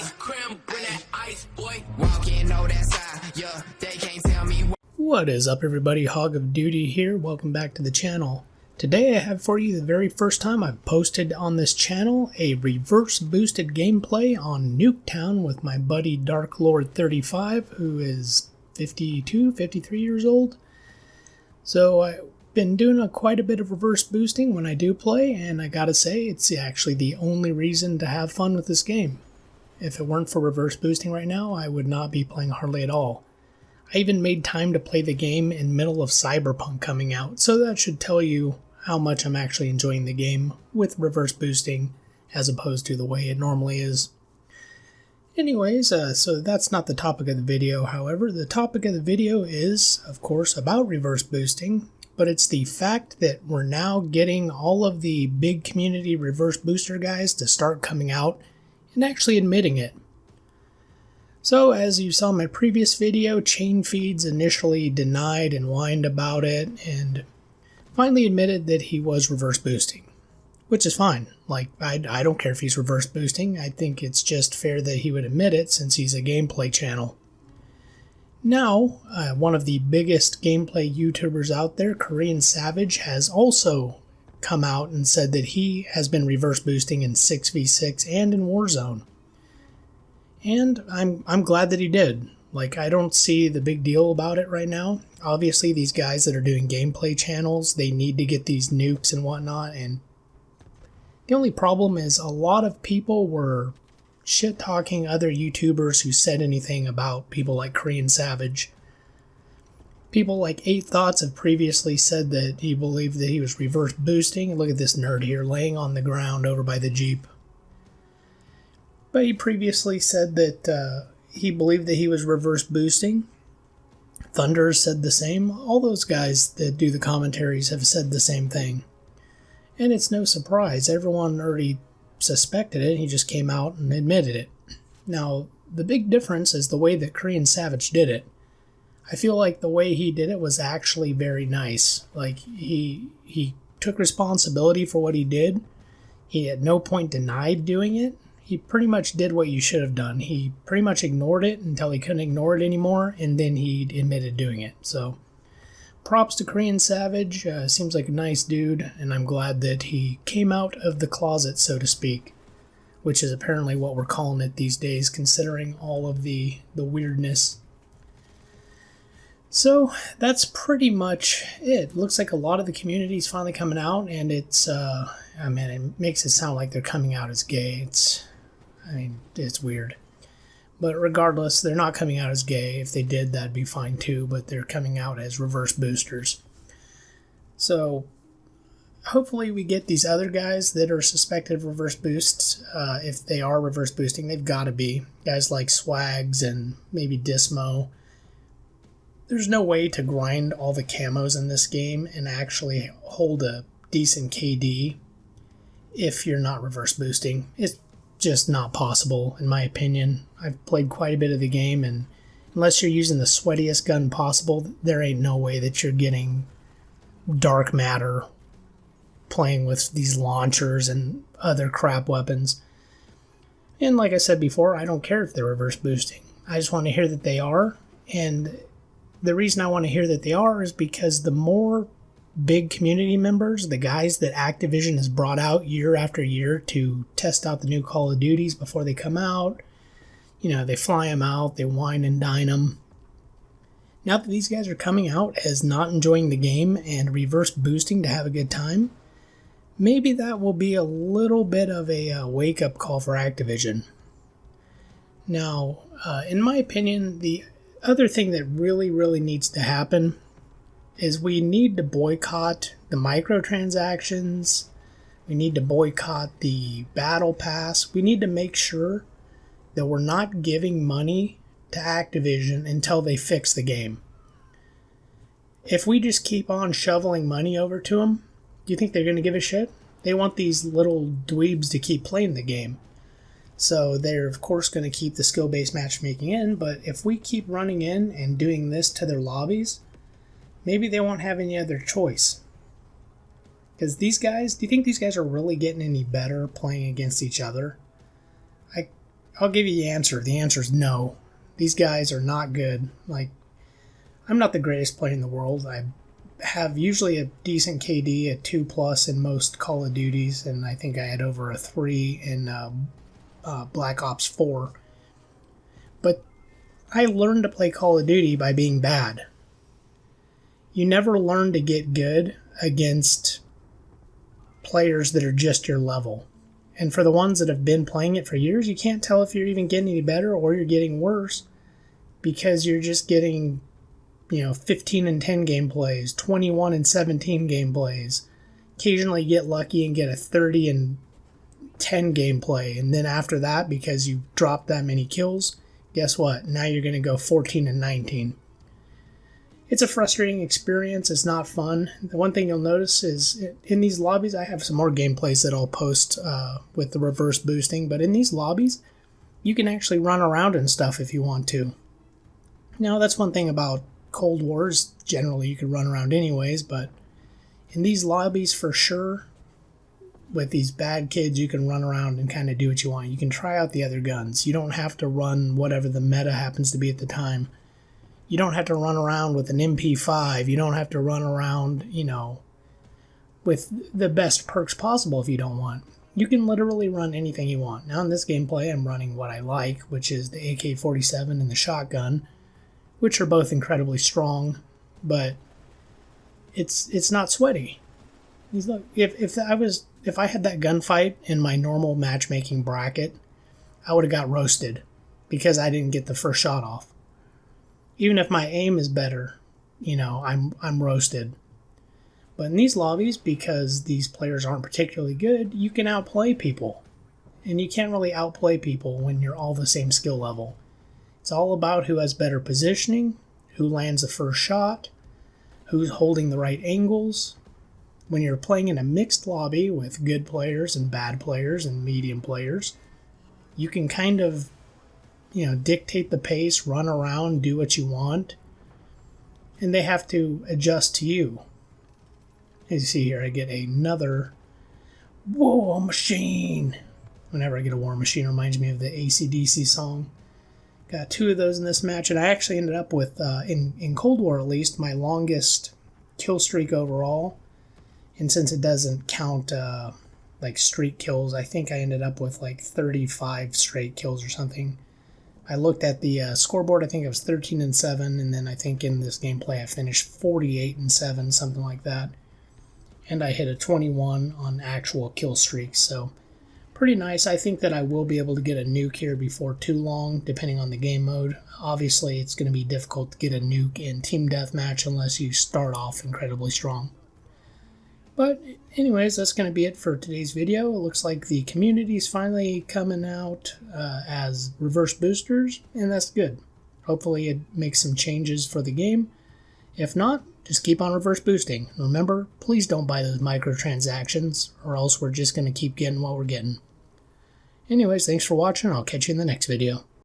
ice cream, bring that ice, boy. Walking, know that's yeah, they can't tell me. What is up, everybody? Hog of Duty here. Welcome back to the channel. Today I have for you the very first time I've posted on this channel a reverse boosted gameplay on Nuketown with my buddy Dark Lord 35, who is 53 years old. So I've been doing quite a bit of reverse boosting when I do play, and I gotta say it's actually the only reason to have fun with this game. If it weren't for reverse boosting right now, I would not be playing hardly at all. I even made time to play the game in the middle of Cyberpunk coming out, so that should tell you how much I'm actually enjoying the game with reverse boosting as opposed to the way it normally is. Anyways, so that's not the topic of the video. However, the topic of the video is, of course, about reverse boosting, but it's the fact that we're now getting all of the big community reverse booster guys to start coming out and actually admitting it. So, as you saw in my previous video, Chain Feeds initially denied and whined about it, and finally admitted that he was reverse boosting, which is fine. Like, I don't care if he's reverse boosting. I think it's just fair that he would admit it since he's a gameplay channel. Now, one of the biggest gameplay YouTubers out there, Korean Savage, has also come out and said that he has been reverse boosting in 6v6 and in Warzone. And I'm glad that he did. Like, I don't see the big deal about it right now. Obviously, these guys that are doing gameplay channels, they need to get these nukes and whatnot, and the only problem is a lot of people were shit-talking other YouTubers who said anything about people like Korean Savage. People like 8 Thoughts have previously said that he believed that he was reverse boosting. Look at this nerd here laying on the ground over by the Jeep. But he previously said that he believed that he was reverse boosting. Thunder said the same. All those guys that do the commentaries have said the same thing. And it's no surprise. Everyone already suspected it. He just came out and admitted it. Now, the big difference is the way that Korean Savage did it. I feel like the way he did it was actually very nice. Like, he took responsibility for what he did. He at no point denied doing it. He pretty much did what you should have done. He pretty much ignored it until he couldn't ignore it anymore, and then he admitted doing it. So, props to Korean Savage. Seems like a nice dude, and I'm glad that he came out of the closet, so to speak, which is apparently what we're calling it these days, considering all of the weirdness. So, that's pretty much it. Looks like a lot of the community is finally coming out, and it's, I mean, it makes it sound like they're coming out as gay. It's weird. But regardless, they're not coming out as gay. If they did, that'd be fine too, but they're coming out as reverse boosters. So, hopefully we get these other guys that are suspected of reverse boosts. If they are reverse boosting, they've got to be. Guys like Swags and maybe Dismo. There's no way to grind all the camos in this game and actually hold a decent KD if you're not reverse boosting. It's just not possible, in my opinion. I've played quite a bit of the game, and unless you're using the sweatiest gun possible, there ain't no way that you're getting dark matter playing with these launchers and other crap weapons. And like I said before, I don't care if they're reverse boosting. I just want to hear that they are, and the reason I want to hear that they are is because the more big community members, the guys that Activision has brought out year after year to test out the new Call of Duties before they come out, you know, they fly them out, they wine and dine them. Now that these guys are coming out as not enjoying the game and reverse boosting to have a good time, maybe that will be a little bit of a wake-up call for Activision. Now, in my opinion, the other thing that really needs to happen is we need to boycott the microtransactions. We need to boycott the battle pass. We need to make sure that we're not giving money to Activision until they fix the game. If we just keep on shoveling money over to them, do you think they're going to give a shit? They want these little dweebs to keep playing the game. So they're, of course, going to keep the skill-based matchmaking in, but if we keep running in and doing this to their lobbies, maybe they won't have any other choice. Because these guys, do you think these guys are really getting any better playing against each other? I'll give you the answer. The answer is no. These guys are not good. Like, I'm not the greatest player in the world. I have usually a decent KD, a 2+ in most Call of Duties, and I think I had over a 3 in Black Ops 4. But I learned to play Call of Duty by being bad. You never learn to get good against players that are just your level. And for the ones that have been playing it for years, you can't tell if you're even getting any better or you're getting worse, because you're just getting, 15 and 10 gameplays, 21 and 17 gameplays. Occasionally get lucky and get a 30 and 10 gameplay. And then after that, because you dropped that many kills, guess what? Now you're going to go 14 and 19. It's a frustrating experience. It's not fun. The one thing you'll notice is in these lobbies, I have some more gameplays that I'll post with the reverse boosting, but in these lobbies, you can actually run around and stuff if you want to. Now, that's one thing about Cold Wars. Generally, you can run around anyways, but in these lobbies, for sure, with these bad kids, you can run around and kind of do what you want. You can try out the other guns. You don't have to run whatever the meta happens to be at the time. You don't have to run around with an MP5. You don't have to run around, with the best perks possible if you don't want. You can literally run anything you want. Now in this gameplay, I'm running what I like, which is the AK-47 and the shotgun, which are both incredibly strong, but it's not sweaty. If I had that gunfight in my normal matchmaking bracket, I would have got roasted because I didn't get the first shot off. Even if my aim is better, I'm roasted. But in these lobbies, because these players aren't particularly good, you can outplay people. And you can't really outplay people when you're all the same skill level. It's all about who has better positioning, who lands the first shot, who's holding the right angles. When you're playing in a mixed lobby with good players and bad players and medium players, you can kind of dictate the pace, run around, do what you want, and they have to adjust to you. As you see here, I get another war machine. Whenever I get a war machine, it reminds me of the AC/DC song. Got 2 of those in this match, and I actually ended up with, in Cold War at least, my longest kill streak overall. And since it doesn't count like streak kills, I think I ended up with like 35 straight kills or something. I looked at the scoreboard, I think it was 13 and 7, and then I think in this gameplay I finished 48 and 7, something like that. And I hit a 21 on actual kill streaks, so pretty nice. I think that I will be able to get a nuke here before too long, depending on the game mode. Obviously, it's going to be difficult to get a nuke in Team Deathmatch unless you start off incredibly strong. But anyways, that's going to be it for today's video. It looks like the community's finally coming out as reverse boosters, and that's good. Hopefully it makes some changes for the game. If not, just keep on reverse boosting. Remember, please don't buy those microtransactions, or else we're just going to keep getting what we're getting. Anyways, thanks for watching. I'll catch you in the next video.